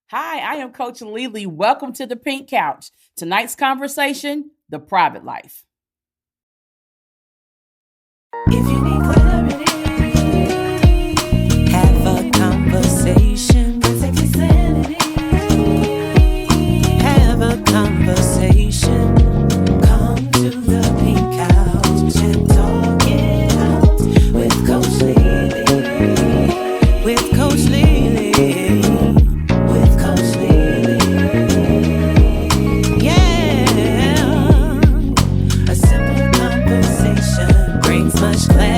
Hi, I am Coach Lele. Welcome to the Pink Couch. Tonight's conversation, the private life. If you need clarity, have a conversation. Protect your sanity. Have a conversation. Come to the Pink Couch and talk it out with Coach Lele. With Coach Lele. With Coach Lele. Yeah. A simple conversation brings much clarity.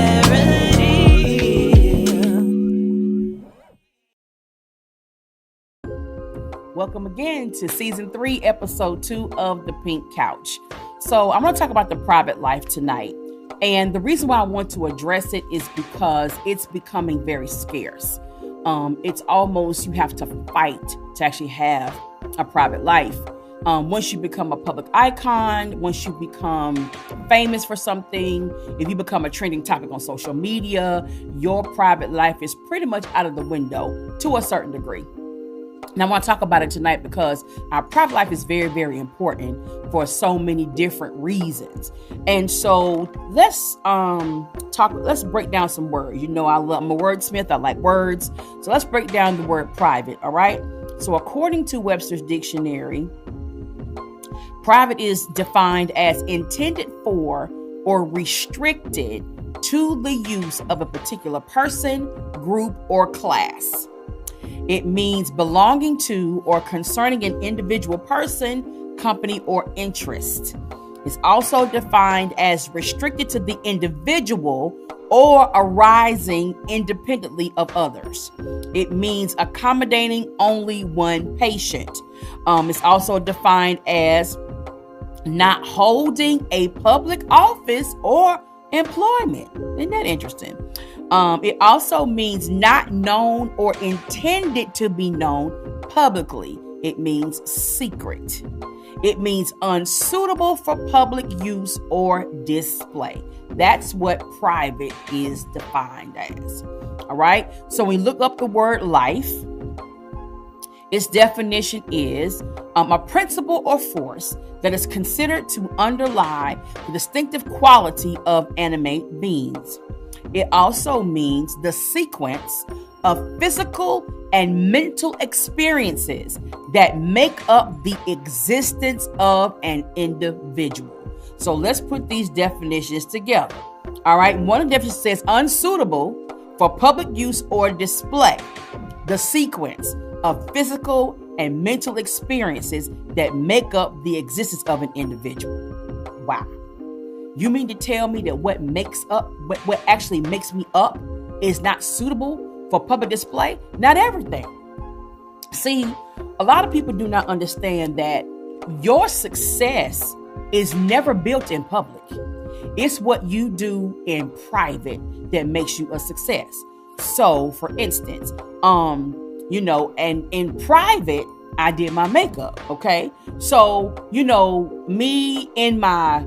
Welcome again to season 3, episode 2 of the Pink Couch. So, I'm going to talk about the private life tonight. And the reason why I want to address it is because it's becoming very scarce. It's almost you have to fight to actually have a private life. Once you become a public icon, once you become famous for something, if you become a trending topic on social media, your private life is pretty much out of the window to a certain degree. And I want to talk about it tonight because our private life is very, very important for so many different reasons. And so let's break down some words. You know, I'm a wordsmith. I like words. So let's break down the word private. All right. So according to Webster's dictionary, private is defined as intended for or restricted to the use of a particular person, group, or class. It means belonging to or concerning an individual person, company, or interest. It's also defined as restricted to the individual or arising independently of others. It means accommodating only one patient. It's also defined as not holding a public office or employment. Isn't that interesting? It also means not known or intended to be known publicly. It means secret. It means unsuitable for public use or display. That's what private is defined as. All right. So when we look up the word life, its definition is a principle or force that is considered to underlie the distinctive quality of animate beings. It also means the sequence of physical and mental experiences that make up the existence of an individual. So let's put these definitions together. All right. One of the definitions says unsuitable for public use or display. The sequence of physical and mental experiences that make up the existence of an individual. Wow. You mean to tell me that what actually makes me up is not suitable for public display? Not everything. See, a lot of people do not understand that your success is never built in public. It's what you do in private that makes you a success. So, for instance, and in private, I did my makeup. Okay. So, me in my,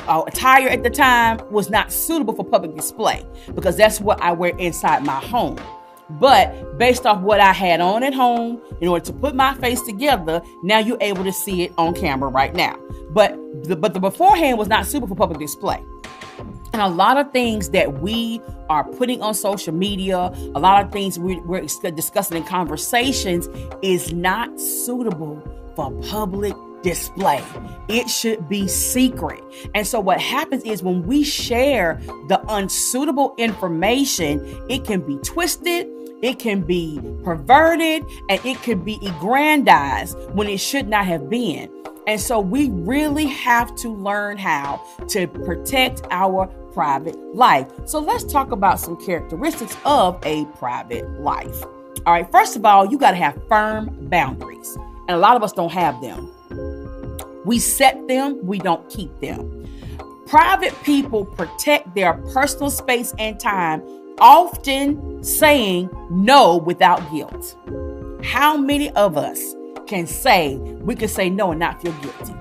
attire at the time was not suitable for public display because that's what I wear inside my home. But based off what I had on at home, in order to put my face together, now you're able to see it on camera right now. But the beforehand was not suitable for public display. And a lot of things that we are putting on social media, a lot of things we're discussing in conversations is not suitable for public display. It should be secret. And so what happens is when we share the unsuitable information, it can be twisted, it can be perverted, and it can be aggrandized when it should not have been. And so we really have to learn how to protect our private life. So let's talk about some characteristics of a private life. All right. First of all, you got to have firm boundaries. And a lot of us don't have them. We set them, we don't keep them. Private people protect their personal space and time, often saying no without guilt. How many of us can say no and not feel guilty?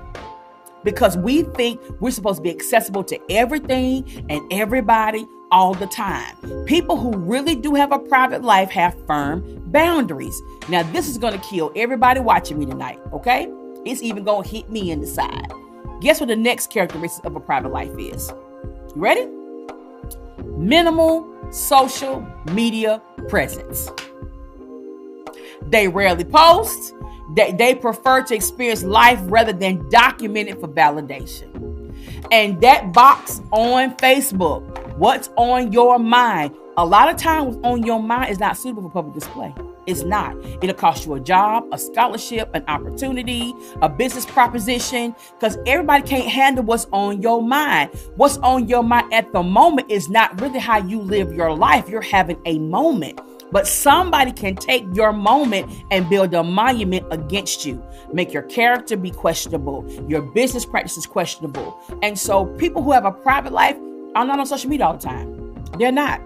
Because we think we're supposed to be accessible to everything and everybody all the time. People who really do have a private life have firm boundaries. Now, this is going to kill everybody watching me tonight, okay? It's even going to hit me in the side. Guess what the next characteristic of a private life is? You ready? Minimal social media presence. They rarely post. They prefer to experience life rather than document it for validation. And that box on Facebook, what's on your mind? A lot of times what's on your mind is not suitable for public display. It's not. It'll cost you a job, a scholarship, an opportunity, a business proposition, because everybody can't handle what's on your mind. What's on your mind at the moment is not really how you live your life. You're having a moment. But somebody can take your moment and build a monument against you. Make your character be questionable. Your business practices questionable. And so people who have a private life are not on social media all the time. They're not.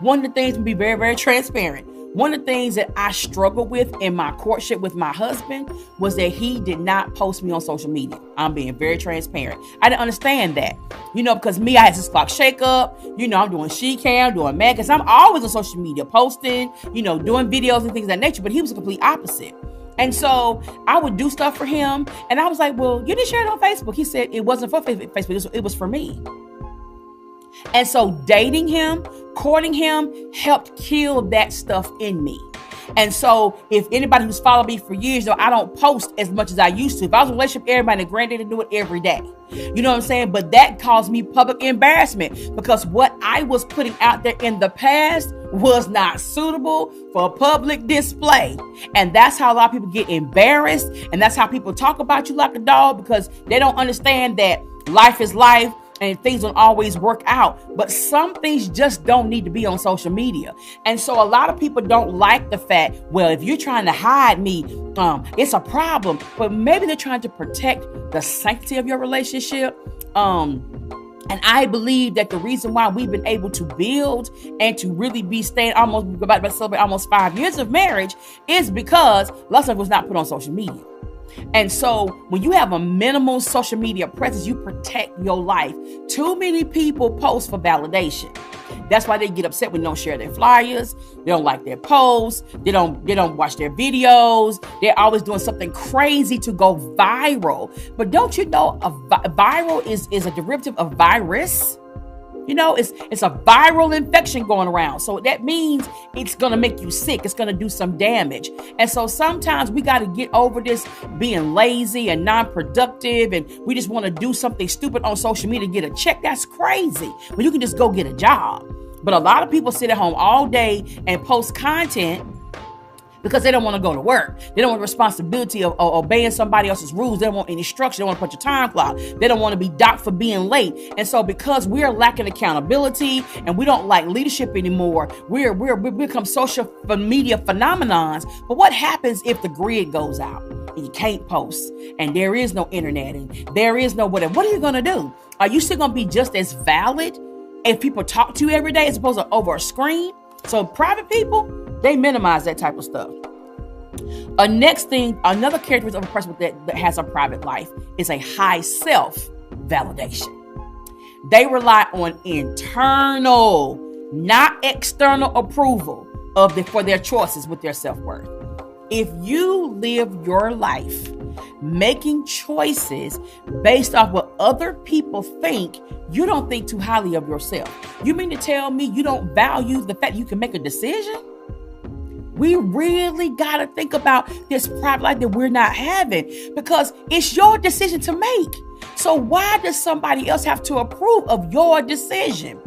One of the things, to be very, very transparent, one of the things that I struggled with in my courtship with my husband was that he did not post me on social media. I'm being very transparent. I didn't understand that, because me, I had this clock shake up, I'm doing she-cam, doing magazines. I'm always on social media posting, doing videos and things of that nature, but he was the complete opposite. And so I would do stuff for him. And I was like, well, you didn't share it on Facebook. He said it wasn't for Facebook. It was for me. And so dating him, courting him helped kill that stuff in me. And so if anybody who's followed me for years, I don't post as much as I used to. If I was in a relationship, everybody and granddaddy do it every day. You know what I'm saying? But that caused me public embarrassment because what I was putting out there in the past was not suitable for public display. And that's how a lot of people get embarrassed. And that's how people talk about you like a dog, because they don't understand that life is life. And things don't always work out. But some things just don't need to be on social media. And so a lot of people don't like the fact, well, if you're trying to hide me, it's a problem. But maybe they're trying to protect the sanctity of your relationship. And I believe that the reason why we've been able to build and to really be staying about to celebrate almost 5 years of marriage is because lots of it was not put on social media. And so when you have a minimal social media presence, you protect your life. Too many people post for validation. That's why they get upset when they don't share their flyers. They don't like their posts. They don't watch their videos. They're always doing something crazy to go viral. But don't you know viral is a derivative of virus? It's a viral infection going around. So that means it's going to make you sick. It's going to do some damage. And so sometimes we got to get over this being lazy and non-productive. And we just want to do something stupid on social media to get a check. That's crazy. When you can just go get a job. But a lot of people sit at home all day and post content because they don't want to go to work. They don't want the responsibility of obeying somebody else's rules. They don't want any structure. They don't want to put your time clock. They don't want to be docked for being late. And so because we're lacking accountability and we don't like leadership anymore, we become social media phenomenons. But what happens if the grid goes out and you can't post and there is no internet and there is no whatever? What are you going to do? Are you still going to be just as valid if people talk to you every day as opposed to over a screen? So private people, they minimize that type of stuff. Another characteristic of a person that has a private life is a high self-validation. They rely on internal, not external approval for their choices with their self-worth. If you live your life making choices based off what other people think, you don't think too highly of yourself. You mean to tell me you don't value the fact you can make a decision? We really got to think about this private life that we're not having, because it's your decision to make. So why does somebody else have to approve of your decision?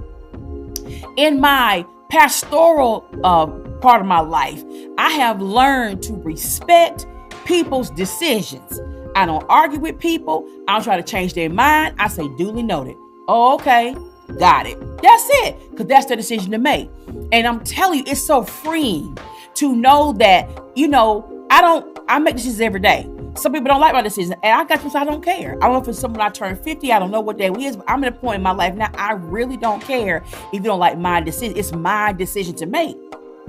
In my pastoral part of my life, I have learned to respect people's decisions. I don't argue with people. I don't try to change their mind. I say duly noted. Oh, okay. Got it. That's it. Because that's their decision to make. And I'm telling you, it's so freeing to know that, I make decisions every day. Some people don't like my decisions, and I got people I don't care. I don't know if it's someone I turn 50, I don't know what that is, but I'm at a point in my life now, I really don't care if you don't like my decision. It's my decision to make.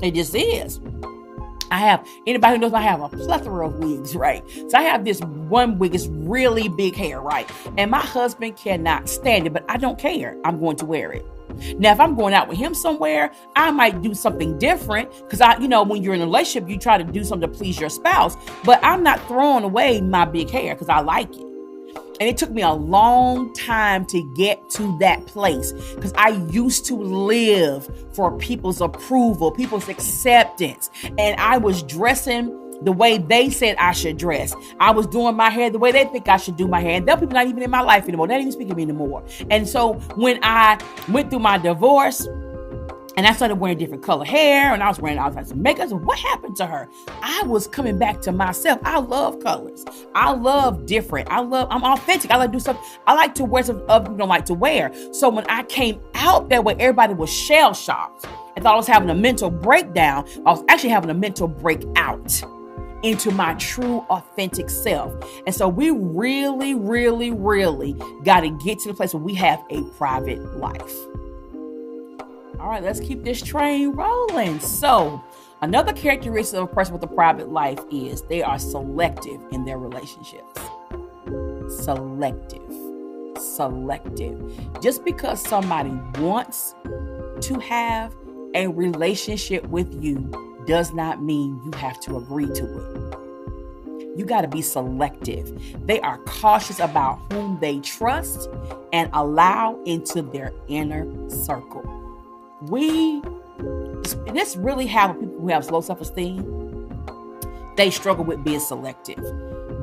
It just is. Anybody who knows, I have a plethora of wigs, right? So I have this one wig, it's really big hair, right? And my husband cannot stand it, but I don't care. I'm going to wear it. Now, if I'm going out with him somewhere, I might do something different because when you're in a relationship, you try to do something to please your spouse, but I'm not throwing away my big hair because I like it. And it took me a long time to get to that place because I used to live for people's approval, people's acceptance. And I was dressing the way they said I should dress. I was doing my hair the way they think I should do my hair. And those people not even in my life anymore. They don't even speak to me anymore. And so when I went through my divorce, and I started wearing different color hair, and I was wearing all types of makeup. So what happened to her? I was coming back to myself. I love colors. I love different. I'm authentic. I like to do stuff. I like to wear stuff other people don't like to wear. So when I came out that way, everybody was shell shocked and thought I was having a mental breakdown. I was actually having a mental breakout into my true authentic self. And so we really, really, really got to get to the place where we have a private life. All right, let's keep this train rolling. So another characteristic of a person with a private life is they are selective in their relationships. Selective. Just because somebody wants to have a relationship with you does not mean you have to agree to it. You got to be selective. They are cautious about whom they trust and allow into their inner circle. This really happens with people who have low self-esteem. They struggle with being selective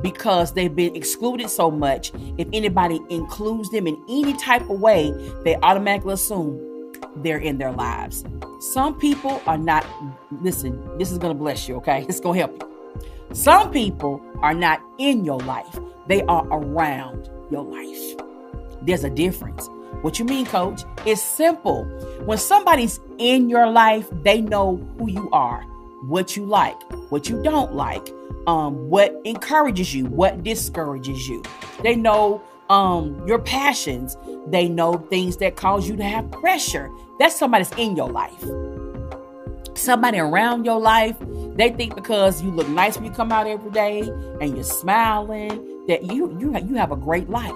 because they've been excluded so much. If anybody includes them in any type of way, they automatically assume they're in their lives. Some people are not, listen, this is going to bless you, okay? It's going to help you. Some people are not in your life. They are around your life. There's a difference. What you mean, coach? It's simple. When somebody's in your life, they know who you are, what you like, what you don't like, what encourages you, what discourages you. They know your passions. They know things that cause you to have pressure. That's somebody's in your life. Somebody around your life, they think because you look nice when you come out every day and you're smiling that you have a great life.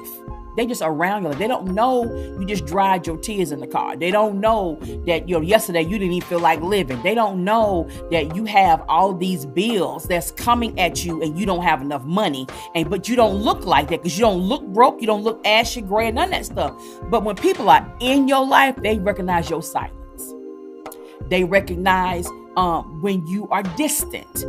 They just around you. They don't know you just dried your tears in the car. They don't know that yesterday you didn't even feel like living. They don't know that you have all these bills that's coming at you and you don't have enough money. But you don't look like that because you don't look broke. You don't look ashy gray, none of that stuff. But when people are in your life, they recognize your silence. They recognize when you are distant.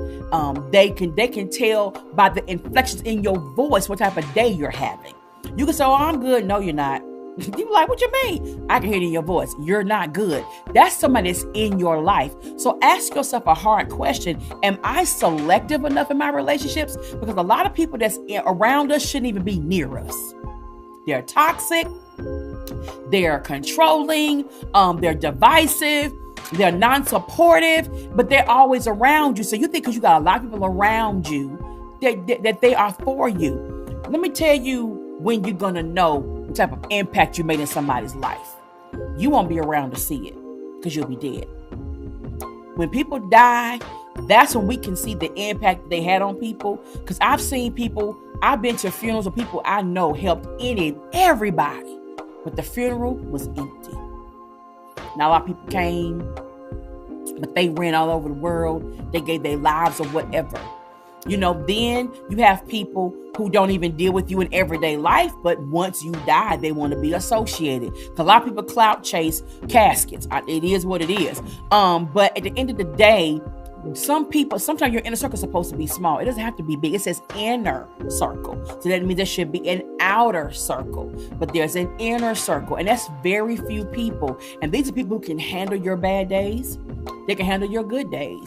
They can tell by the inflections in your voice what type of day you're having. You can say, oh, I'm good. No, you're not. You're like, what you mean? I can hear it in your voice. You're not good. That's somebody that's in your life. So ask yourself a hard question. Am I selective enough in my relationships? Because a lot of people that's around us shouldn't even be near us. They're toxic. They're controlling. They're divisive. They're non-supportive, but they're always around you. So you think because you got a lot of people around you that they are for you. Let me tell you when you're going to know what type of impact you made in somebody's life. You won't be around to see it because you'll be dead. When people die, that's when we can see the impact they had on people. Because I've been to funerals of people I know helped any and everybody, but the funeral was empty. Now, a lot of people came, but they ran all over the world. They gave their lives or whatever. Then you have people who don't even deal with you in everyday life, but once you die, they want to be associated. A lot of people clout chase caskets. It is what it is. But at the end of the day, sometimes your inner circle is supposed to be small. It doesn't have to be big. It says inner circle. So that means there should be an outer circle, but there's an inner circle. And that's very few people. And these are people who can handle your bad days. They can handle your good days.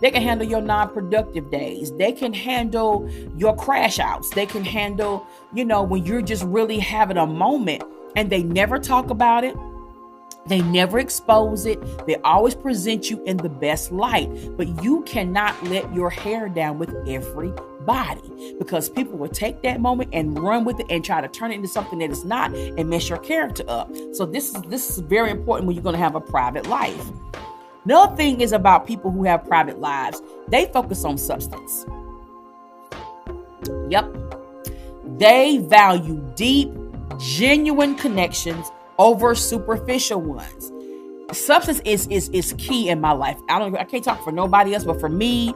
They can handle your non-productive days. They can handle your crash outs. They can handle, when you're just really having a moment, and they never talk about it. They never expose it. They always present you in the best light. But you cannot let your hair down with everybody, because people will take that moment and run with it and try to turn it into something that it's not and mess your character up. So this is very important when you're going to have a private life. Another thing is about people who have private lives. They focus on substance. Yep. They value deep, genuine connections over superficial ones. Substance is key in my life. I can't talk for nobody else, but for me,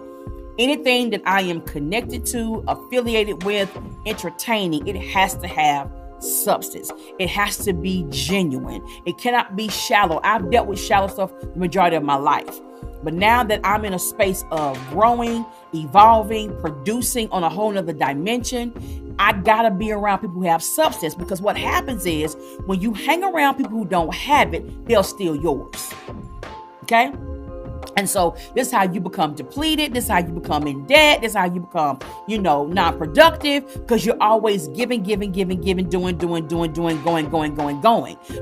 anything that I am connected to, affiliated with, entertaining, it has to have substance. It has to be genuine. It cannot be shallow. I've dealt with shallow stuff the majority of my life. But now that I'm in a space of growing, evolving, producing on a whole nother dimension, I gotta be around people who have substance, because what happens is when you hang around people who don't have it, they'll steal yours. Okay? And so this is how you become depleted. This is how you become in debt. This is how you become, non-productive, because you're always giving, doing, going.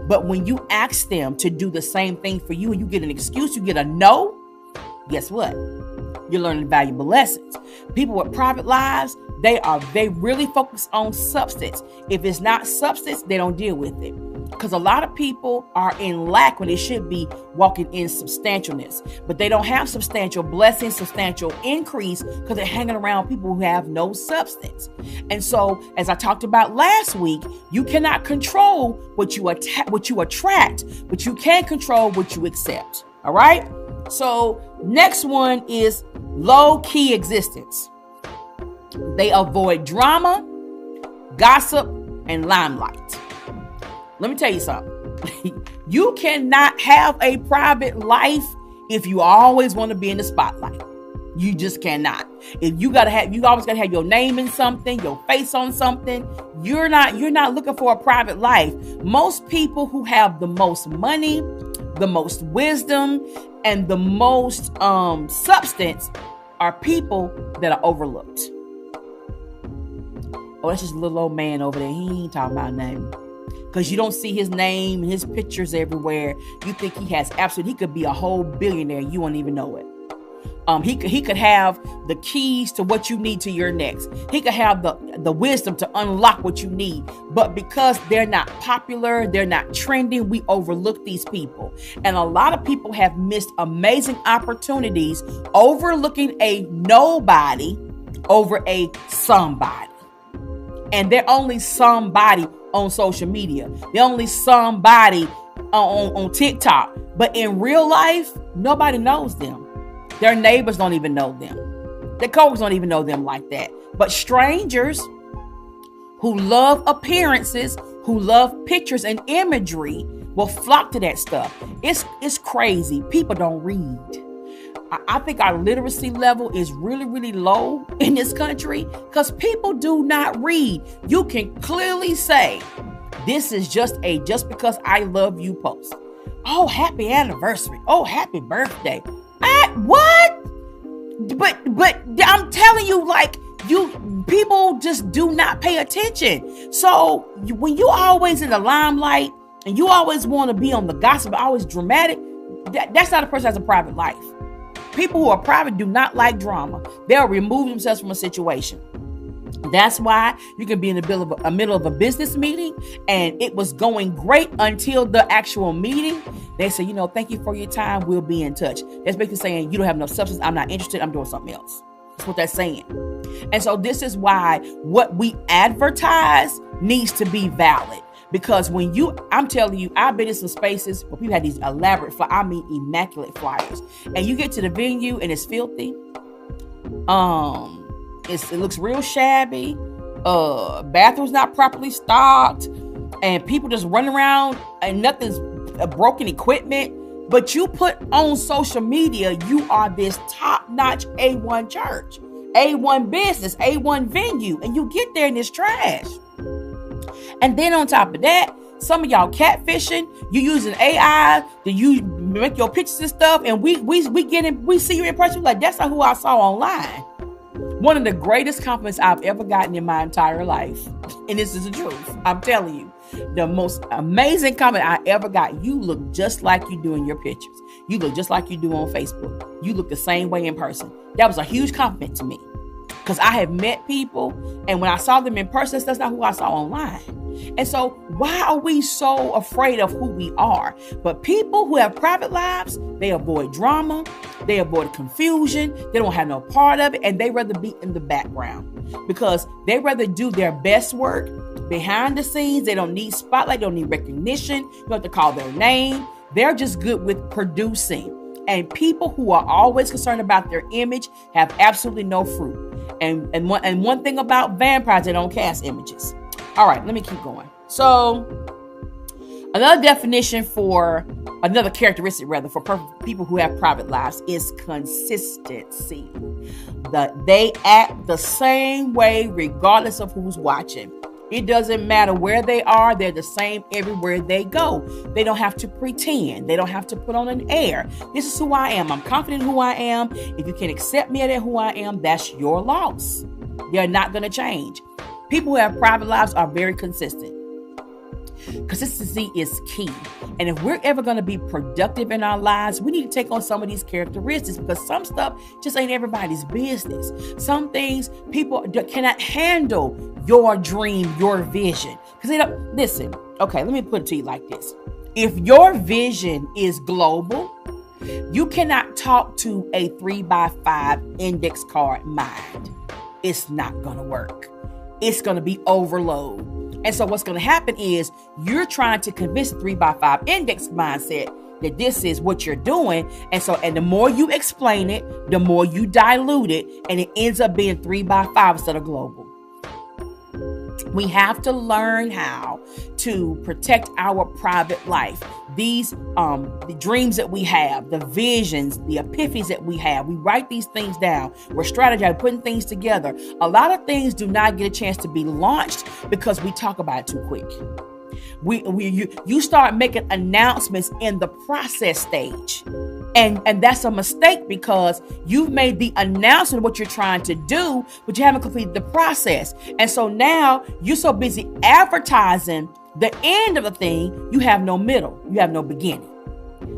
But when you ask them to do the same thing for you and you get an excuse, you get a no, guess what? You're learning valuable lessons. People with private lives, they really focus on substance. If it's not substance, they don't deal with it. Because a lot of people are in lack when they should be walking in substantialness. But they don't have substantial blessings, substantial increase, because they're hanging around people who have no substance. And so, as I talked about last week, you cannot control what you attract, but you can control what you accept. All right? So, next one is low-key existence. They avoid drama, gossip, and limelight. Let me tell you something. You cannot have a private life if you always want to be in the spotlight. You just cannot. If you always gotta have your name in something, your face on something. You're not looking for a private life. Most people who have the most money, the most wisdom, and the most substance are people that are overlooked. Oh, that's just a little old man over there. He ain't talking about nothing. Because you don't see his name and his pictures everywhere. You think he could be a whole billionaire. You won't even know it. He could have the keys to what you need to your next. He could have the wisdom to unlock what you need. But because they're not popular, they're not trending, we overlook these people. And a lot of people have missed amazing opportunities overlooking a nobody over a somebody. And they're only somebody on social media. They're only somebody on TikTok. But in real life, nobody knows them. Their neighbors don't even know them. Their coworkers don't even know them like that. But strangers who love appearances, who love pictures and imagery, will flock to that stuff. It's crazy. People don't read. I think our literacy level is really, really low in this country because people do not read. You can clearly say, this is just because I love you post. Oh, happy anniversary. Oh, happy birthday. What? But I'm telling you, people just do not pay attention. So when you always in the limelight and you always want to be on the gossip, always dramatic, that's not a person that has a private life. People who are private do not like drama. They'll remove themselves from a situation. That's why you can be in the middle of a business meeting and it was going great until the actual meeting. They say, thank you for your time. We'll be in touch. That's basically saying you don't have enough substance. I'm not interested. I'm doing something else. That's what that's saying. And so this is why what we advertise needs to be valid. Because I'm telling you, I've been in some spaces where people had these elaborate, immaculate flyers. And you get to the venue and it's filthy. It looks real shabby. Bathrooms not properly stocked. And people just running around and nothing's broken equipment. But you put on social media, you are this top-notch A1 church, A1 business, A1 venue. And you get there and it's trash. And then on top of that, some of y'all catfishing, you using AI to make your pictures and stuff, and we see you in person, like that's not who I saw online. One of the greatest compliments I've ever gotten in my entire life, and this is the truth, I'm telling you, the most amazing comment I ever got. You look just like you do in your pictures. You look just like you do on Facebook. You look the same way in person. That was a huge compliment to me. because I have met people, and when I saw them in person, that's not who I saw online. And so why are we so afraid of who we are? But people who have private lives, they avoid drama, they avoid confusion, they don't have no part of it, and they rather be in the background because they rather do their best work behind the scenes. They don't need spotlight, they don't need recognition, you don't have to call their name. They're just good with producing. And people who are always concerned about their image have absolutely no fruit. And one thing about vampires, they don't cast images. All right, let me keep going. So another definition for another characteristic for people who have private lives is consistency. They act the same way regardless of who's watching. It doesn't matter where they are. They're the same everywhere they go. They don't have to pretend. They don't have to put on an air. This is who I am. I'm confident in who I am. If you can accept me at who I am, that's your loss. They're not going to change. People who have private lives are very consistent. Consistency is key. And if we're ever going to be productive in our lives, we need to take on some of these characteristics because some stuff just ain't everybody's business. Some things people cannot handle your dream, your vision. Because they don't, listen, okay, let me put it to you like this. If your vision is global, you cannot talk to a 3x5 index card mind. It's not going to work. It's going to be overload. And so what's going to happen is you're trying to convince the 3x5 index mindset that this is what you're doing. And the more you explain it, the more you dilute it, and it ends up being 3x5 instead of global. We have to learn how to protect our private life. These, the dreams that we have, the visions, the epiphanies that we have, we write these things down. We're strategizing, putting things together. A lot of things do not get a chance to be launched because we talk about it too quick. You start making announcements in the process stage. And that's a mistake because you've made the announcement of what you're trying to do, but you haven't completed the process. And so now you're so busy advertising the end of the thing, you have no middle, you have no beginning.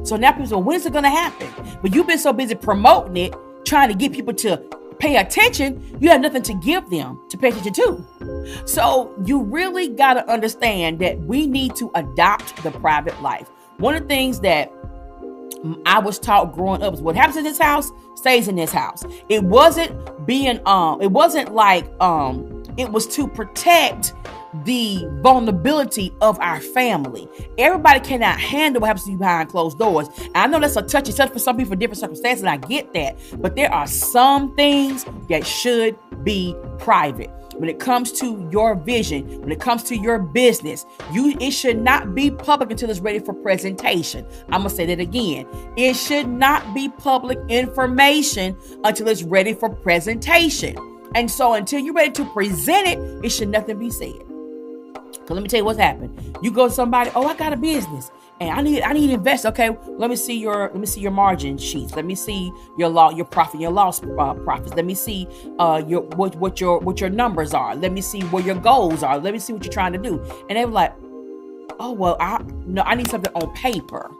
So now people say, well, when's it going to happen? But you've been so busy promoting it, trying to get people to pay attention, you have nothing to give them to pay attention to. So you really got to understand that we need to adopt the private life. One of the things that I was taught growing up is what happens in this house stays in this house. It wasn't like it was to protect the vulnerability of our family. Everybody cannot handle what happens to you behind closed doors. And I know that's a touchy subject for some people for different circumstances, and I get that. But there are some things that should be private. When it comes to your vision, when it comes to your business, it should not be public until it's ready for presentation. I'm going to say that again. It should not be public information until it's ready for presentation. And so until you're ready to present it, it should nothing be said. Because let me tell you what's happened. You go to somebody, oh, I got a business and I need to invest. Okay, let me see your margin sheets. Let me see your profit, your loss profits. Let me see what your numbers are. Let me see where your goals are. Let me see what you're trying to do. And they were like, oh well, I need something on paper.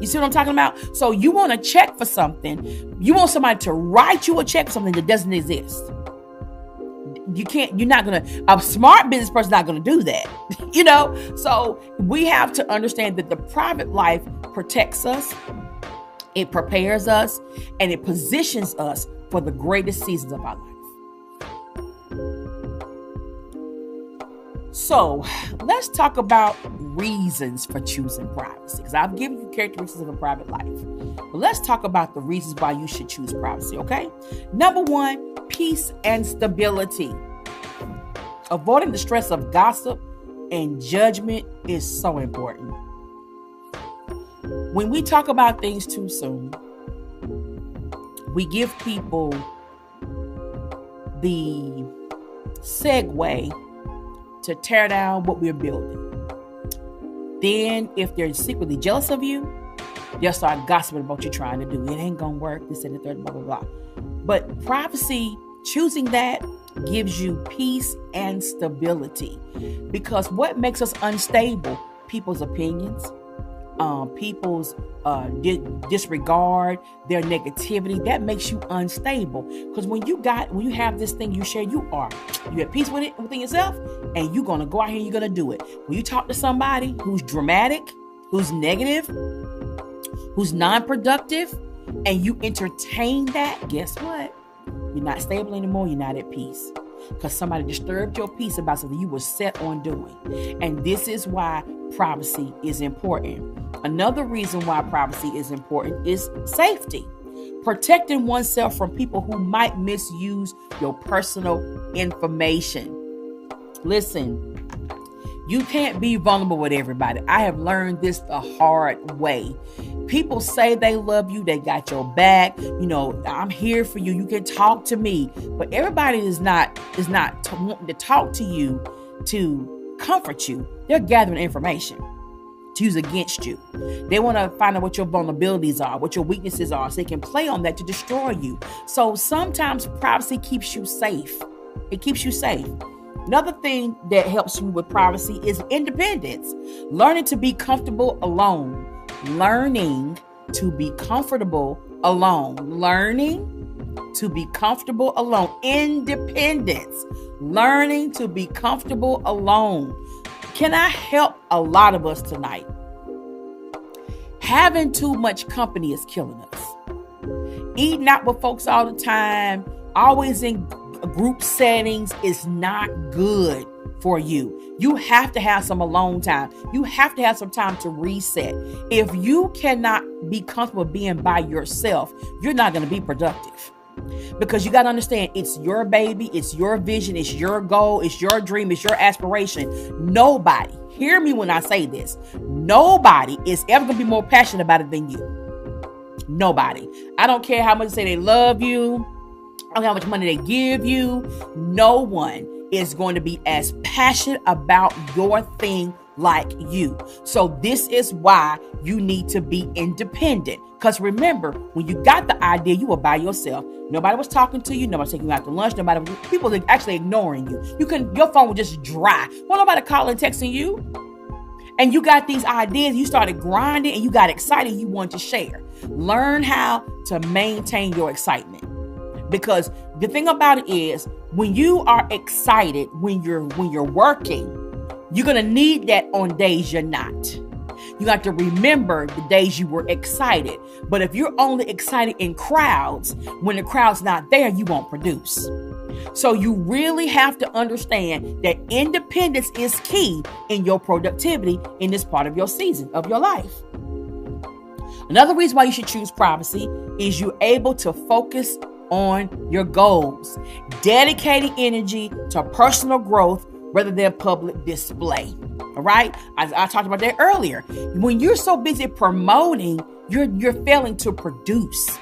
You see what I'm talking about? So you want a check for something. You want somebody to write you a check for something that doesn't exist. A smart business person's not going to do that, So we have to understand that the private life protects us, it prepares us, and it positions us for the greatest seasons of our life. So let's talk about reasons for choosing privacy, because I've given you characteristics of a private life. But let's talk about the reasons why you should choose privacy, okay? Number one, peace and stability. Avoiding the stress of gossip and judgment is so important. When we talk about things too soon, we give people the segue to tear down what we're building. Then if they're secretly jealous of you, they'll start gossiping about what you're trying to do. It ain't gonna work, this and the third, blah, blah, blah. But privacy, choosing that gives you peace and stability. Because what makes us unstable? People's opinions, people's disregard, their negativity, that makes you unstable. Because when you have this thing you share, you at peace with it within yourself, and you're gonna go out here and you're gonna do it. When you talk to somebody who's dramatic, who's negative, who's non-productive, and you entertain that, guess what? You're not stable anymore. You're not at peace. Because somebody disturbed your peace about something you were set on doing. And this is why privacy is important. Another reason why privacy is important is safety. Protecting oneself from people who might misuse your personal information. Listen, you can't be vulnerable with everybody. I have learned this the hard way. People say they love you. They got your back. I'm here for you. You can talk to me. But everybody is not wanting to talk to you to comfort you. They're gathering information to use against you. They want to find out what your vulnerabilities are, what your weaknesses are, so they can play on that to destroy you. So sometimes privacy keeps you safe. It keeps you safe. Another thing that helps you with privacy is independence. Learning to be comfortable alone. Learning to be comfortable alone. Learning to be comfortable alone. Independence. Learning to be comfortable alone. Can I help a lot of us tonight? Having too much company is killing us. Eating out with folks all the time, always in group settings is not good for you. You have to have some alone time. You have to have some time to reset. If you cannot be comfortable being by yourself, you're not going to be productive. Because you got to understand, it's your baby, it's your vision, it's your goal, it's your dream, it's your aspiration. Nobody, hear me when I say this, nobody is ever going to be more passionate about it than you. Nobody. I don't care how much they say they love you. I don't care how much money they give you. No one is going to be as passionate about your thing like you. So this is why you need to be independent. Because remember, when you got the idea, you were by yourself. Nobody was talking to you. Nobody was taking you out to lunch. People were actually ignoring you. Your phone was just dry. Well, nobody calling, texting you. And you got these ideas. You started grinding and you got excited. You wanted to share. Learn how to maintain your excitement. Because the thing about it is, when you are excited, when you're working, you're going to need that on days you're not. You got to remember the days you were excited. But if you're only excited in crowds, when the crowd's not there, you won't produce. So you really have to understand that independence is key in your productivity in this part of your season of your life. Another reason why you should choose privacy is you're able to focus on your goals, dedicating energy to personal growth rather than public display. All right. I talked about that earlier. When you're so busy promoting, you're failing to produce.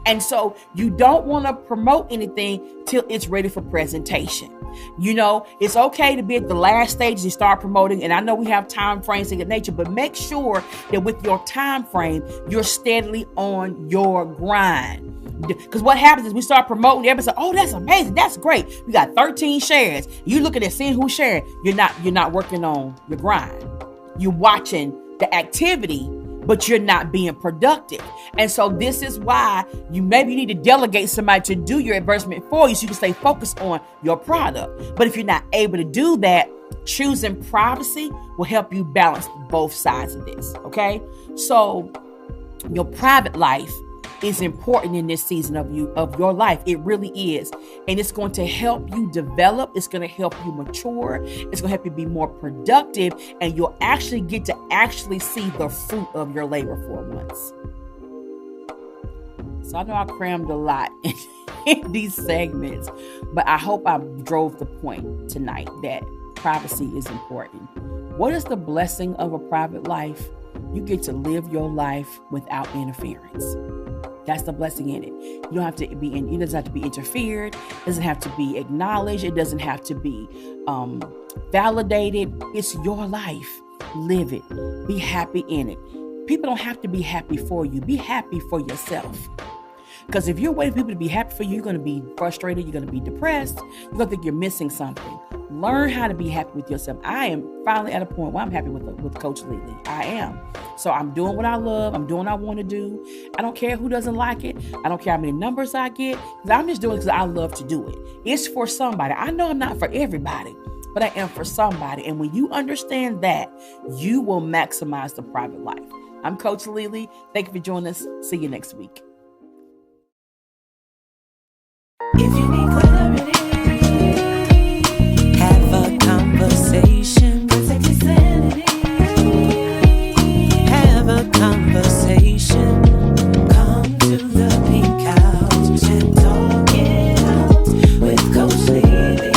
And so you don't want to promote anything till it's ready for presentation. It's okay to be at the last stage and start promoting. And I know we have time frames in nature, but make sure that with your time frame, you're steadily on your grind. Because what happens is we start promoting, everybody says, oh, that's amazing. That's great. We got 13 shares. You looking at seeing who's sharing. You're not working on your grind. You're watching the activity, but you're not being productive. And so this is why you need to delegate somebody to do your advertisement for you so you can stay focused on your product. But if you're not able to do that, choosing privacy will help you balance both sides of this. Okay. So your private life is important in this season of your life. It really is. And it's going to help you develop. It's going to help you mature. It's going to help you be more productive. And you'll actually get to see the fruit of your labor for once. So I know I crammed a lot in these segments, but I hope I drove the point tonight that privacy is important. What is the blessing of a private life? You get to live your life without interference. That's the blessing in it. It doesn't have to be interfered. It doesn't have to be acknowledged. It doesn't have to be validated. It's your life. Live it. Be happy in it. People don't have to be happy for you. Be happy for yourself. Because if you're waiting for people to be happy for you, you're going to be frustrated. You're going to be depressed. You're going to think you're missing something. Learn how to be happy with yourself. I am finally at a point where I'm happy with Coach Lele. I am. So I'm doing what I love. I'm doing what I want to do. I don't care who doesn't like it. I don't care how many numbers I get. I'm just doing it because I love to do it. It's for somebody. I know I'm not for everybody, but I am for somebody. And when you understand that, you will maximize the private life. I'm Coach Lele. Thank you for joining us. See you next week. If you need clarity, have a conversation. Protect your sanity. Have a conversation. Come to the pink couch and talk it out with Coach Lele.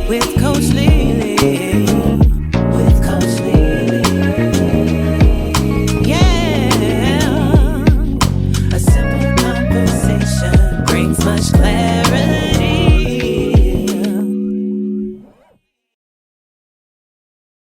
With Coach Lele.